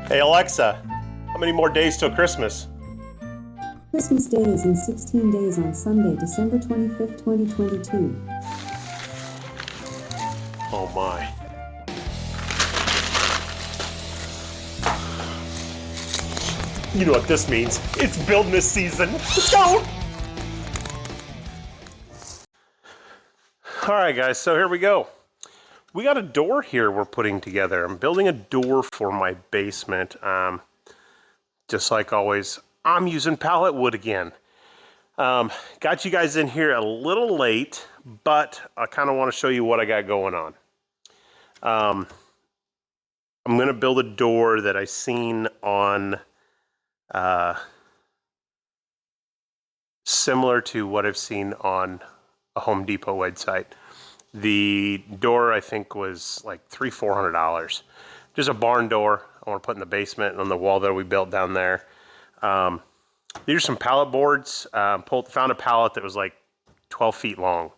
Hey Alexa, how many more days till Christmas? Christmas Day is in 16 days on Sunday, December 25th, 2022. Oh my. You know what this means. It's building season. Let's go! Alright guys, so here we go. We got a door here we're putting together. I'm building a door for my basement. Just like always, I'm using pallet wood again. Got you guys in here a little late, but I kind of want to show you what I got going on. I'm going to build a door that I seen on similar to what I've seen on a Home Depot website. The door I think was like $300-400. Just a barn door I want to put in the basement and on the wall that we built down there. These are some pallet boards. Found a pallet that was like 12 feet long.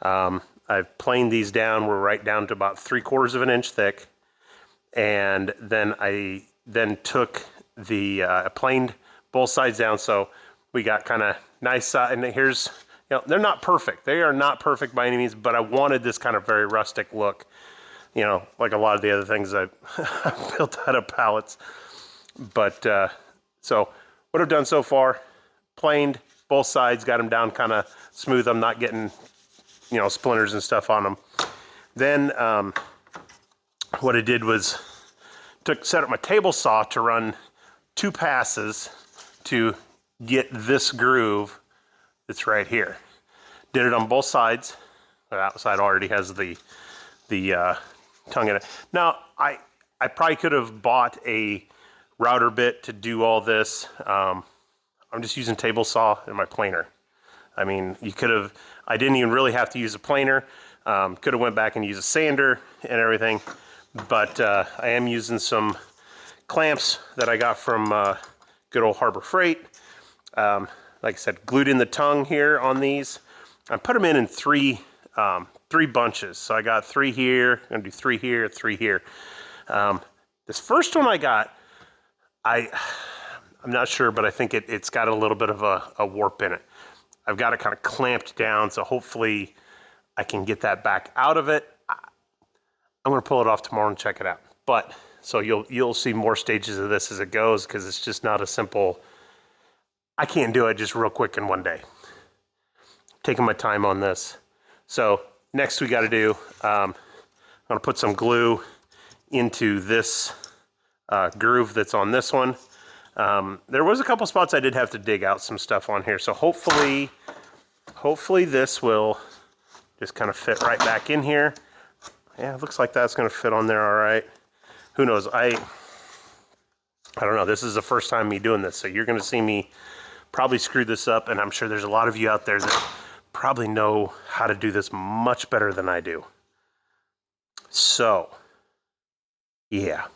I've planed these down. We're right down to about 3/4 of an inch thick. And then I took the planed both sides down, so we got kind of nice side. And here's, you know, they're not perfect. They are not perfect by any means, but I wanted this kind of very rustic look, you know, like a lot of the other things I've built out of pallets. But so what I've done so far, planed both sides, got them down kind of smooth. I'm not getting, you know, splinters and stuff on them. Then what I did was set up my table saw to run 2 passes to get this groove that's right here. Did it on both sides. That side already has the tongue in it. Now I probably could have bought a router bit to do all this. I'm just using table saw and my planer. I mean, you could have, I didn't even really have to use a planer. Could have went back and used a sander and everything, but I am using some clamps that I got from good old Harbor Freight. Like I said, glued in the tongue here on these. I put them in three bunches. So I got 3 here, I'm gonna do 3 here, 3 here. This first one I got, I'm not sure, but I think it's got a little bit of a warp in it. I've got it kind of clamped down, so hopefully I can get that back out of it. I'm gonna pull it off tomorrow and check it out. But so you'll see more stages of this as it goes, because it's just not a simple, I can't do it just real quick in one day. Taking my time on this. So next we got to do, I'm gonna put some glue into this groove that's on this one. There was a couple spots I did have to dig out some stuff on here, so hopefully this will just kind of fit right back in here. Yeah, it looks like that's gonna fit on there all right. Who knows, I don't know, this is the first time me doing this, so you're gonna see me probably screw this up, and I'm sure there's a lot of you out there that probably know how to do this much better than I do. So, yeah.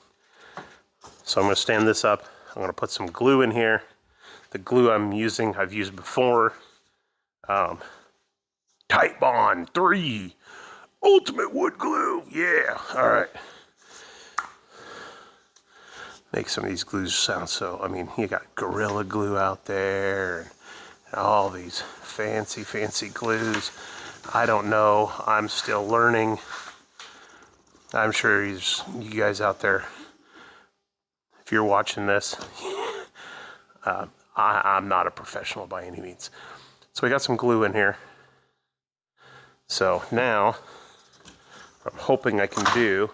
So I'm gonna stand this up. I'm gonna put some glue in here. The glue I'm using, I've used before. Tight Bond 3 Ultimate Wood Glue, yeah, all right. Make some of these glues sound so, I mean, you got Gorilla Glue out there, and all these fancy, fancy glues. I don't know, I'm still learning. I'm sure you guys out there, if you're watching this, I'm not a professional by any means. So we got some glue in here. So now, what I'm hoping I can do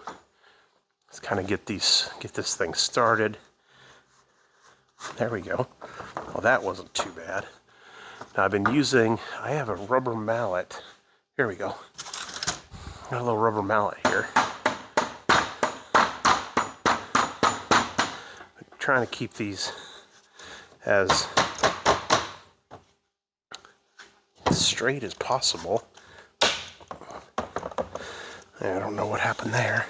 is kind of get this thing started. There we go. Well, that wasn't too bad. Now I have a rubber mallet. Here we go. Got a little rubber mallet here. I'm trying to keep these as straight as possible. I don't know what happened there.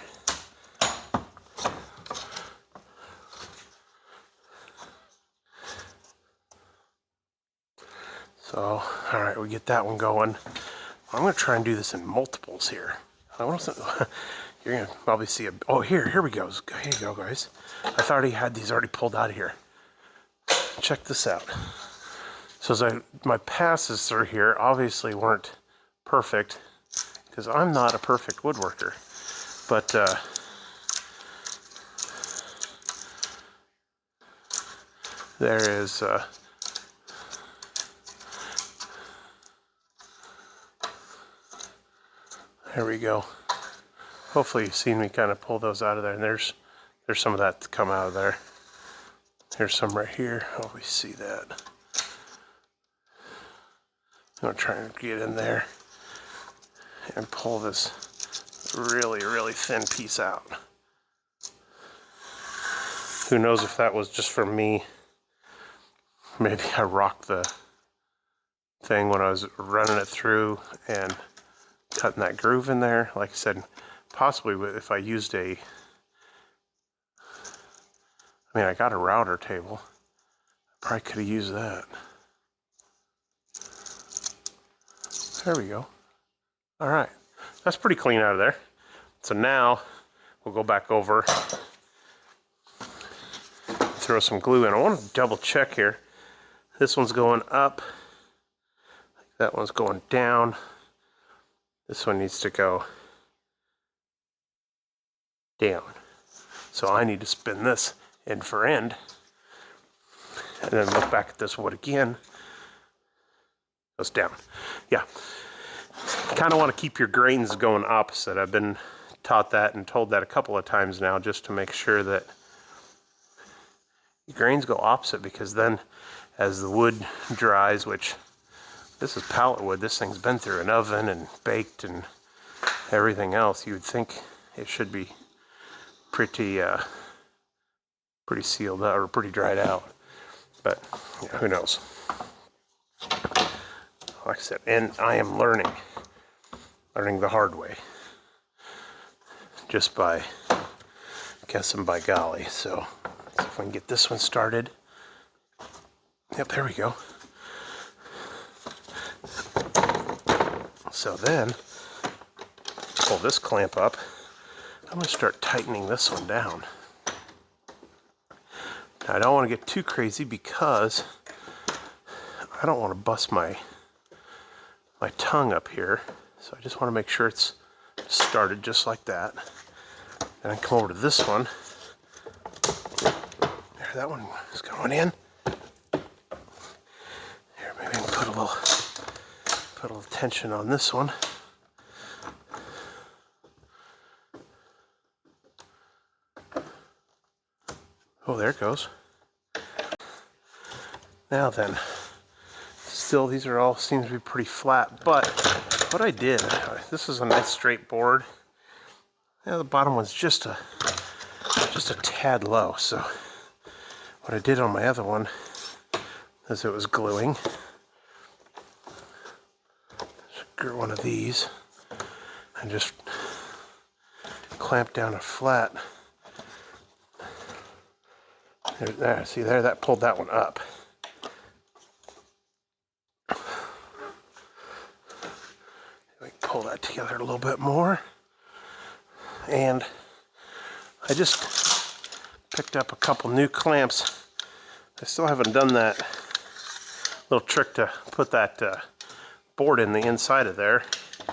So, all right, we get that one going. I'm gonna try and do this in multiples here. I want to. You're gonna probably see a. Oh, here we go. Here you go, guys. I thought he had these already pulled out of here. Check this out. So my passes through here obviously weren't perfect because I'm not a perfect woodworker, but there is. There we go. Hopefully you've seen me kind of pull those out of there, and there's some of that to come out of there. There's some right here. Oh, we see that. I'm gonna try and get in there and pull this really, really thin piece out. Who knows if that was just for me. Maybe I rocked the thing when I was running it through and cutting that groove in there. Like I said, possibly if I used I got a router table. I probably could have used that. There we go. All right, that's pretty clean out of there. So now we'll go back over, throw some glue in. I want to double check here. This one's going up. That one's going down. This one needs to go down. So I need to spin this end for end and then look back at this wood again. Goes down. Yeah. Kind of want to keep your grains going opposite. I've been taught that and told that a couple of times now just to make sure that your grains go opposite, because then as the wood dries, which this is pallet wood, this thing's been through an oven and baked and everything else, you would think it should be pretty sealed up or pretty dried out, but yeah, who knows. Like I said, and I am learning the hard way, just by guessing by golly. So let's see if we can get this one started. Yep, there we go. So then pull this clamp up. I'm going to start tightening this one down. Now, I don't want to get too crazy because I don't want to bust my tongue up here. So I just want to make sure it's started just like that. Then I come over to this one. There, that one is going in. Here, maybe I can put a little tension on this one. Oh, there it goes. Now then, still these are all seem to be pretty flat, but what I did, this is a nice straight board. Yeah, the bottom one's just a tad low. So what I did on my other one, as it was gluing, screw one of these and just clamp down a flat. There, see there, that pulled that one up. We can pull that together a little bit more. And I just picked up a couple new clamps. I still haven't done that little trick to put that board in the inside of there. I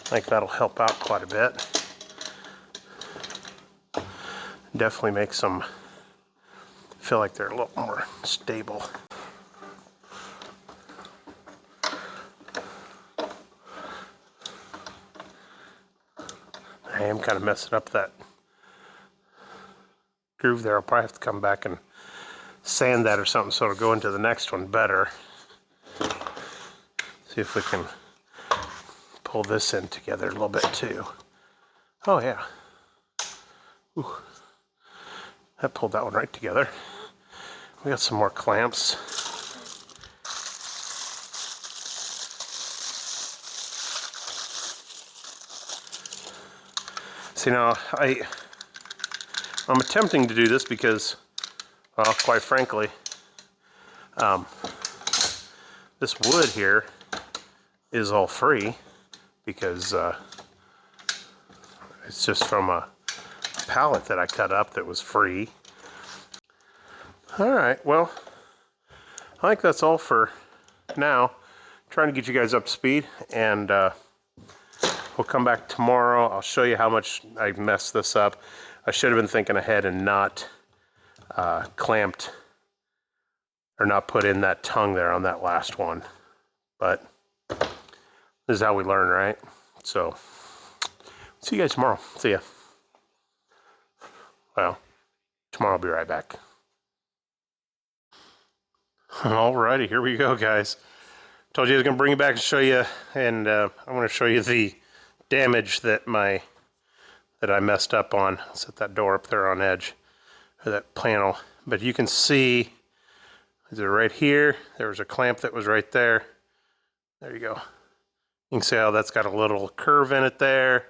think that'll help out quite a bit. Definitely makes them feel like they're a little more stable. I am kind of messing up that groove there. I'll probably have to come back and sand that or something so it'll go into the next one better. See if we can pull this in together a little bit too. Oh yeah. Ooh. That pulled that one right together. We got some more clamps. See, now I'm attempting to do this because, well, quite frankly, this wood here is all free because It's just from a pallet that I cut up that was free. All right, well, I think that's all for now. Trying to get you guys up to speed, and we'll come back tomorrow. I'll show you how much I messed this up. I should have been thinking ahead and not clamped or not put in that tongue there on that last one. But this is how we learn, right? So, see you guys tomorrow. See ya. Well, tomorrow I'll be right back. Alrighty, here we go, guys. Told you I was gonna bring it back and show you, and I want to show you the damage that I messed up on. Set that door up there on edge, or that panel. But you can see, is it right here? There was a clamp that was right there. There you go. You can see how that's got a little curve in it there.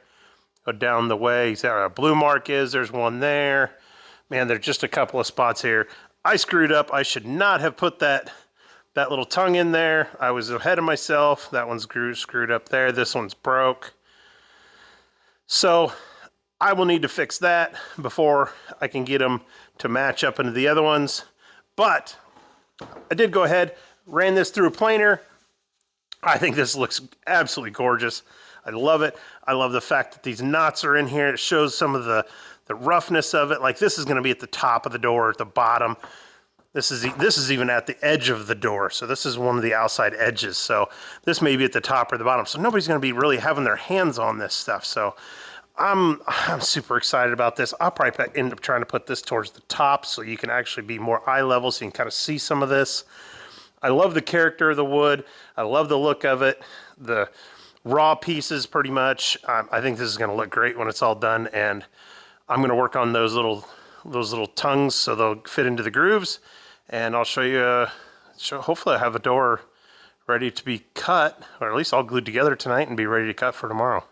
Go down the way. You see how a blue mark is? There's one there. Man, there's just a couple of spots here. I screwed up. I should not have put that little tongue in there. I was ahead of myself. That one's screwed up there. This one's broke. So I will need to fix that before I can get them to match up into the other ones. But I did go ahead, ran this through a planer. I think this looks absolutely gorgeous. I love it. I love the fact that these knots are in here. It shows some of the roughness of it. Like, this is going to be at the top of the door, at the bottom. This is even at the edge of the door. So this is one of the outside edges. So this may be at the top or the bottom. So nobody's going to be really having their hands on this stuff. So I'm super excited about this. I'll probably end up trying to put this towards the top so you can actually be more eye level, so you can kind of see some of this. I love the character of the wood. I love the look of it. The raw pieces, pretty much. I think this is going to look great when it's all done, and I'm going to work on those little tongues so they'll fit into the grooves, and I'll show you. Hopefully, I have a door ready to be cut, or at least all glued together tonight and be ready to cut for tomorrow.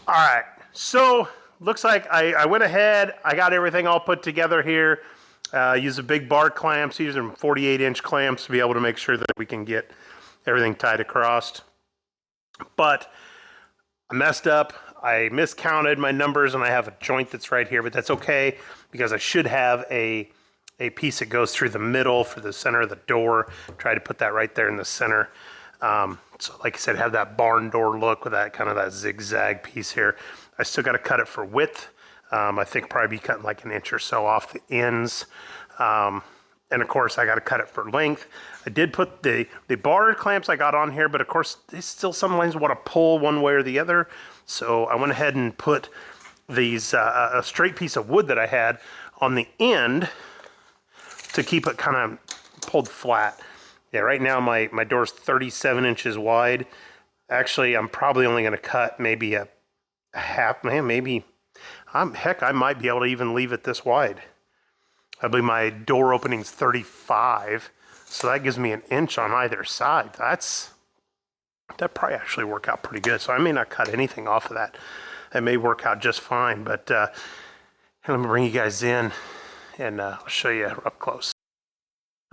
All right, so looks like I went ahead. I got everything all put together here. Use a big bar clamps, using 48-inch clamps to be able to make sure that we can get everything tied across. But I messed up. I miscounted my numbers, and I have a joint that's right here, but that's okay because I should have a piece that goes through the middle for the center of the door. Try to put that right there in the center. So like I said, have that barn door look with that kind of that zigzag piece here. I still got to cut it for width. I think probably be cutting like an inch or so off the ends. And of course I got to cut it for length. I did put the bar clamps I got on here, but of course they still sometimes want to pull one way or the other. So I went ahead and put these, a straight piece of wood that I had on the end to keep it kind of pulled flat. Yeah, right now my door's 37 inches wide. Actually, I'm probably only going to cut maybe a half, man, maybe, heck, I might be able to even leave it this wide. I believe my door opening's 35, so that gives me an inch on either side. That probably actually work out pretty good. So I may not cut anything off of that. It may work out just fine, but let me bring you guys in, and I'll show you up close.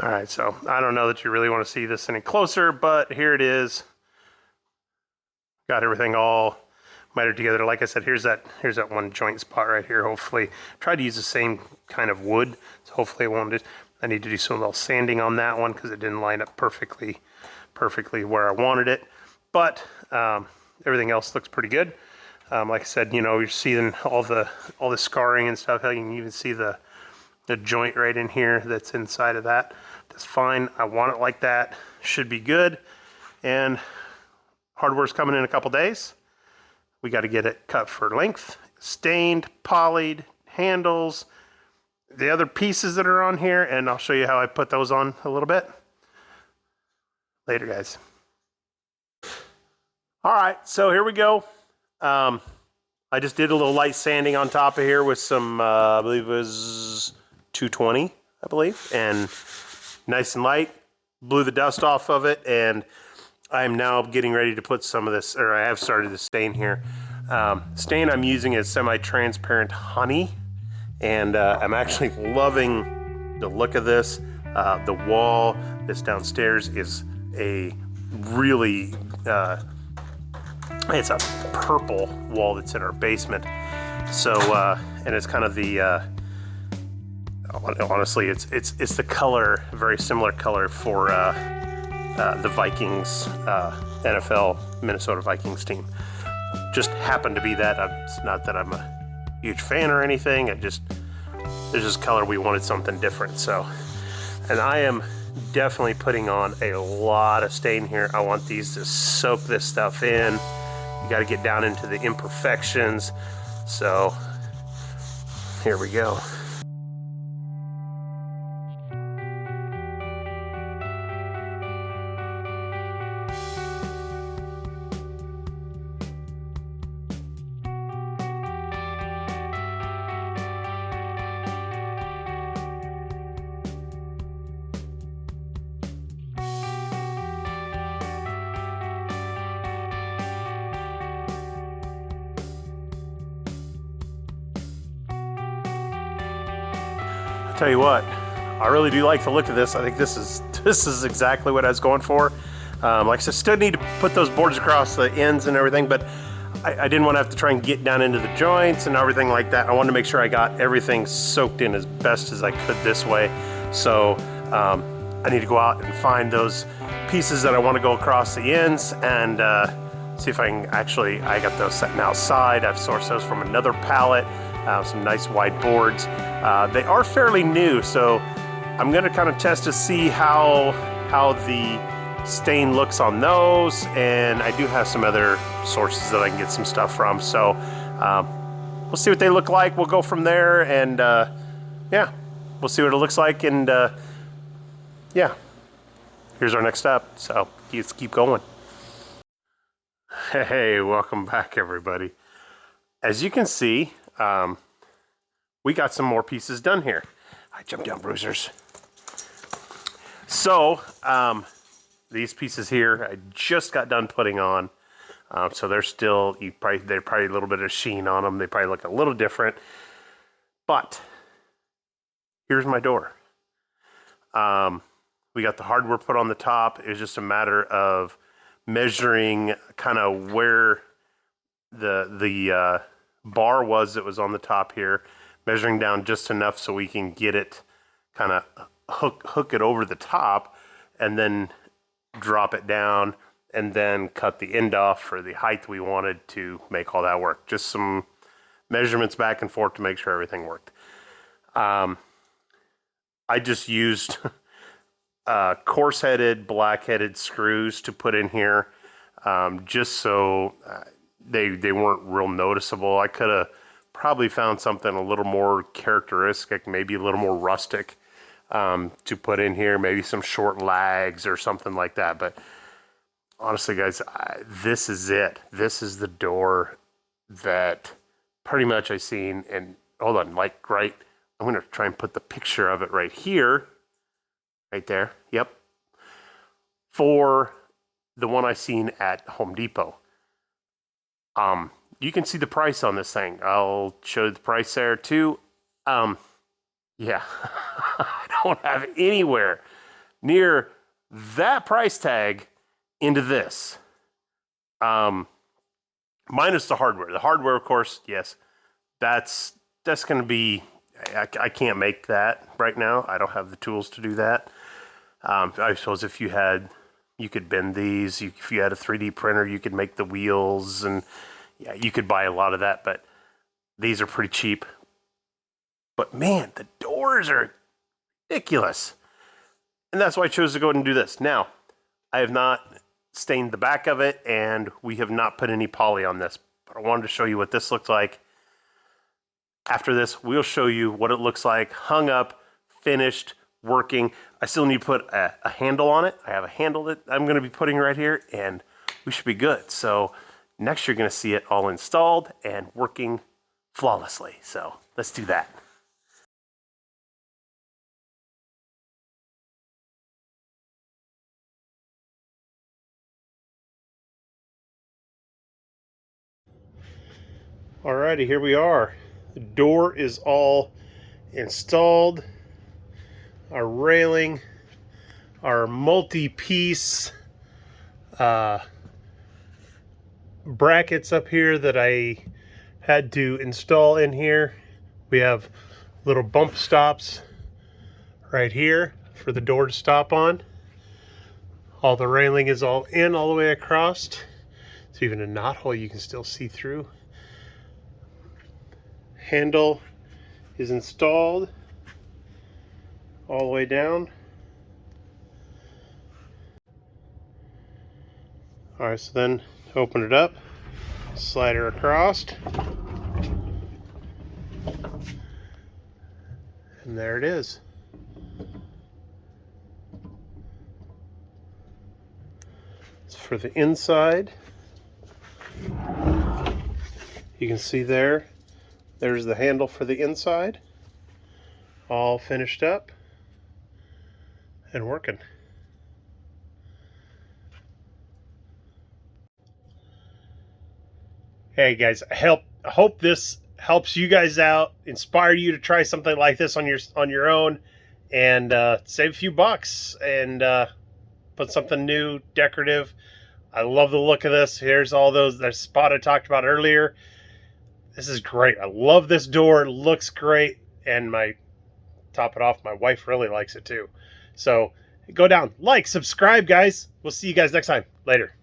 All right, so I don't know that you really want to see this any closer, but here it is. Got everything all mitered together. Like I said, here's that one joint spot right here. Hopefully, try to use the same kind of wood, so hopefully it won't. I need to do some little sanding on that one because it didn't line up perfectly where I wanted it. But everything else looks pretty good. Like I said, you know, you're seeing all the scarring and stuff. You can even see the joint right in here that's inside of that. That's fine. I want it like that. Should be good. And hardware's coming in a couple days. We got to get it cut for length, stained, polyed, handles, the other pieces that are on here, and I'll show you how I put those on a little bit. Later, guys. All right, so here we go. I just did a little light sanding on top of here with some, I believe it was 220, I believe, and nice and light. Blew the dust off of it, and I'm now getting ready to put some of this, or I have started the stain here. Stain I'm using is semi-transparent honey, and I'm actually loving the look of this. The wall that's downstairs is a really, it's a purple wall that's in our basement. So, and it's kind of the, honestly, it's the color, very similar color for the Vikings, NFL Minnesota Vikings team. Just happened to be that. It's not that I'm a huge fan or anything. There's this color, we wanted something different. So, and I am definitely putting on a lot of stain here. I want these to soak this stuff in. You got to get down into the imperfections. So here we go. Tell you what, I really do like the look of this. I think this is exactly what I was going for. Like I said, still need to put those boards across the ends and everything, but I didn't want to have to try and get down into the joints and everything like that. I wanted to make sure I got everything soaked in as best as I could this way. So I need to go out and find those pieces that I want to go across the ends and see if I can actually, I got those sitting outside. I've sourced those from another pallet. Some nice wide boards. They are fairly new, so I'm going to kind of test to see how the stain looks on those, and I do have some other sources that I can get some stuff from. So we'll see what they look like. We'll go from there, and yeah, we'll see what it looks like, and yeah, here's our next step. So let's keep going. Hey, welcome back, everybody. As you can see, we got some more pieces done here. I jumped down, bruisers. So these pieces here, I just got done putting on. So they're still, they're probably a little bit of sheen on them. They probably look a little different. But here's my door. We got the hardware put on the top. It was just a matter of measuring kind of where the bar was that was on the top here, measuring down just enough so we can get it kind of hook it over the top and then drop it down and then cut the end off for the height we wanted to make all that work. Just some measurements back and forth to make sure everything worked. I just used coarse-headed, black-headed screws to put in here, just so they weren't real noticeable. I could have probably found something a little more characteristic, maybe a little more rustic, to put in here, maybe some short lags or something like that. But honestly, guys, this is it. This is the door that pretty much I seen. And hold on, like right, I'm going to try and put the picture of it right here, right there. Yep. For the one I seen at Home Depot. You can see the price on this thing. I'll show you the price there too. Yeah, I don't have anywhere near that price tag into this. Minus the hardware. The hardware, of course, yes, that's going to be, I can't make that right now. I don't have the tools to do that. I suppose if you could bend these. If you had a 3D printer, you could make the wheels, and yeah, you could buy a lot of that, but these are pretty cheap. But man, the doors are ridiculous. And that's why I chose to go ahead and do this. Now, I have not stained the back of it, and we have not put any poly on this, but I wanted to show you what this looks like. After this, we'll show you what it looks like, hung up, finished, working. I still need to put a handle on it. I have a handle that I'm going to be putting right here, and we should be good. So next you're going to see it all installed and working flawlessly. So let's do that. Alrighty, here we are. The door is all installed. Our railing, our multi-piece brackets up here that I had to install in here. We have little bump stops right here for the door to stop on. All the railing is all in all the way across. So even a knot hole you can still see through. Handle is installed all the way down. All right, so then open it up, slide her across, and there it is. It's for the inside. You can see there's the handle for the inside, all finished up and working. Hey guys, I hope this helps you guys out, inspire you to try something like this on your own, and save a few bucks and put something new, decorative. I love the look of this. Here's all that spot I talked about earlier. This is great. I love this door. It looks great, and top it off, my wife really likes it too. So go down, like, subscribe, guys. We'll see you guys next time. Later.